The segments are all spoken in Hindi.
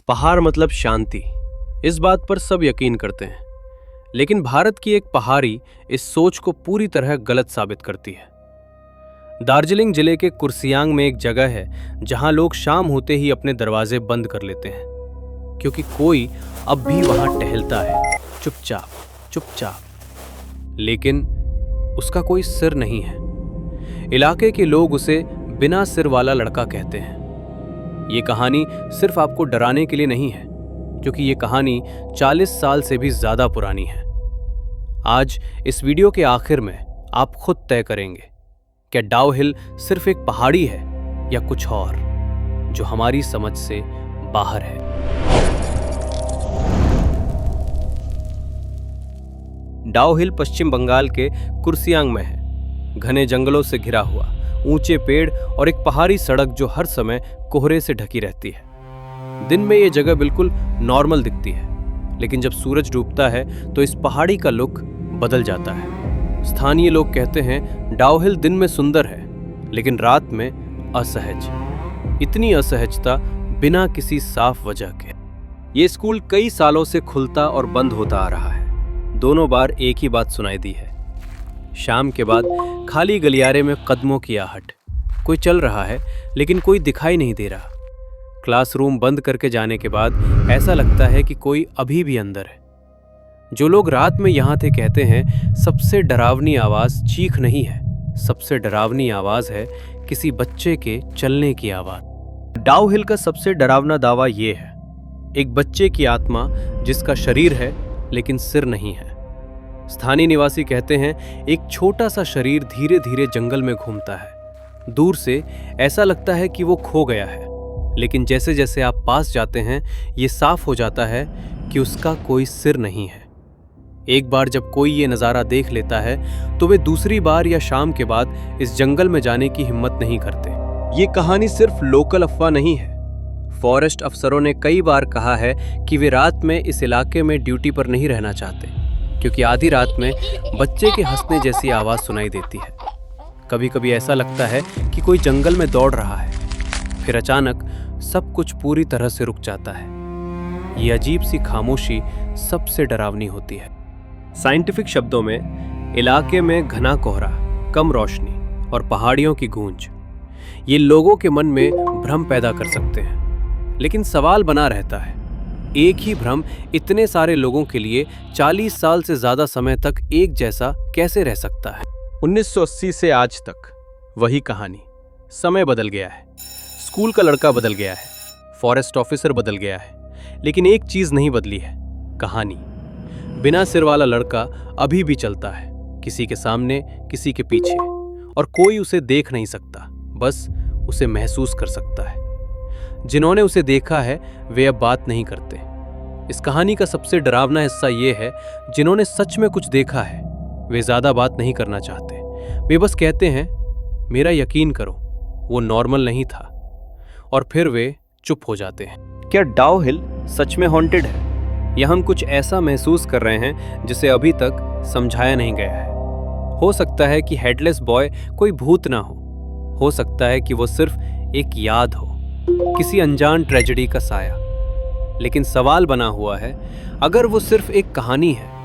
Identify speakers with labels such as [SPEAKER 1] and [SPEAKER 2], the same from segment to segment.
[SPEAKER 1] पहाड़ मतलब शांति, इस बात पर सब यकीन करते हैं। लेकिन भारत की एक पहाड़ी इस सोच को पूरी तरह गलत साबित करती है। दार्जिलिंग जिले के कुर्सियांग में एक जगह है जहां लोग शाम होते ही अपने दरवाजे बंद कर लेते हैं, क्योंकि कोई अब भी वहां टहलता है, चुपचाप चुपचाप। लेकिन उसका कोई सिर नहीं है। इलाके के लोग उसे बिना सिर वाला लड़का कहते हैं। ये कहानी सिर्फ आपको डराने के लिए नहीं है, क्योंकि ये कहानी 40 साल से भी ज्यादा पुरानी है। आज इस वीडियो के आखिर में आप खुद तय करेंगे, क्या डाउ हिल सिर्फ एक पहाड़ी है या कुछ और जो हमारी समझ से बाहर है। डाउ हिल पश्चिम बंगाल के कुर्सियांग में है। घने जंगलों से घिरा हुआ, ऊंचे पेड़ और एक पहाड़ी सड़क जो हर समय कोहरे से ढकी रहती है। दिन में ये जगह बिल्कुल नॉर्मल दिखती है, लेकिन जब सूरज डूबता है तो इस पहाड़ी का लुक बदल जाता है। स्थानीय लोग कहते हैं डाउ हिल दिन में सुंदर है, लेकिन रात में असहज। इतनी असहजता बिना किसी साफ वजह के। ये स्कूल कई सालों से खुलता और बंद होता आ रहा है। दोनों बार एक ही बात सुनाई दी है। शाम के बाद खाली गलियारे में कदमों की आहट। कोई चल रहा है लेकिन कोई दिखाई नहीं दे रहा। क्लासरूम बंद करके जाने के बाद ऐसा लगता है कि कोई अभी भी अंदर है। जो लोग रात में यहाँ थे कहते हैं सबसे डरावनी आवाज चीख नहीं है, सबसे डरावनी आवाज है किसी बच्चे के चलने की आवाज। डाउ हिल का सबसे डरावना दावा ये है, एक बच्चे की आत्मा जिसका शरीर है लेकिन सिर नहीं है। स्थानीय निवासी कहते हैं एक छोटा सा शरीर धीरे धीरे जंगल में घूमता है। दूर से ऐसा लगता है कि वो खो गया है, लेकिन जैसे जैसे आप पास जाते हैं ये साफ हो जाता है कि उसका कोई सिर नहीं है। एक बार जब कोई ये नज़ारा देख लेता है तो वे दूसरी बार या शाम के बाद इस जंगल में जाने की हिम्मत नहीं करते। ये कहानी सिर्फ लोकल अफवाह नहीं है। फॉरेस्ट अफसरों ने कई बार कहा है कि वे रात में इस इलाके में ड्यूटी पर नहीं रहना चाहते, क्योंकि आधी रात में बच्चे के हंसने जैसी आवाज़ सुनाई देती है। कभी कभी ऐसा लगता है कि कोई जंगल में दौड़ रहा है, फिर अचानक सब कुछ पूरी तरह से रुक जाता है। ये अजीब सी खामोशी सबसे डरावनी होती है। साइंटिफिक शब्दों में इलाके में घना कोहरा, कम रोशनी और पहाड़ियों की गूंज ये लोगों के मन में भ्रम पैदा कर सकते हैं। लेकिन सवाल बना रहता है, एक ही भ्रम इतने सारे लोगों के लिए 40 साल से ज्यादा समय तक एक जैसा कैसे रह सकता है। 1980 से आज तक वही कहानी। समय बदल गया है, स्कूल का लड़का बदल गया है, फॉरेस्ट ऑफिसर बदल गया है, लेकिन एक चीज नहीं बदली है, कहानी। बिना सिर वाला लड़का अभी भी चलता है, किसी के सामने किसी के पीछे, और कोई उसे देख नहीं सकता, बस उसे महसूस कर सकता है। जिन्होंने उसे देखा है वे अब बात नहीं करते। इस कहानी का सबसे डरावना हिस्सा ये है, जिन्होंने सच में कुछ देखा है वे ज्यादा बात नहीं करना चाहते। वे बस कहते हैं मेरा यकीन करो वो नॉर्मल नहीं था, और फिर वे चुप हो जाते हैं। क्या डाउ हिल सच में हॉन्टेड है, या हम कुछ ऐसा महसूस कर रहे हैं जिसे अभी तक समझाया नहीं गया है। हो सकता है कि हेडलेस बॉय कोई भूत ना हो सकता है कि वो सिर्फ एक याद हो, किसी अनजान ट्रेजेडी का साया। लेकिन सवाल बना हुआ है, अगर वो सिर्फ एक कहानी है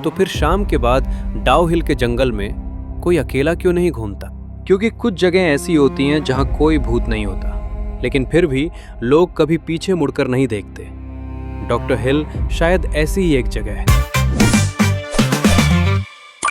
[SPEAKER 1] तो फिर शाम के बाद डाउ हिल के जंगल में कोई अकेला क्यों नहीं घूमता? क्योंकि कुछ जगह ऐसी होती हैं जहां कोई भूत नहीं होता, लेकिन फिर भी लोग कभी पीछे मुड़कर नहीं देखते। डॉक्टर हिल शायद ऐसी ही एक जगह है।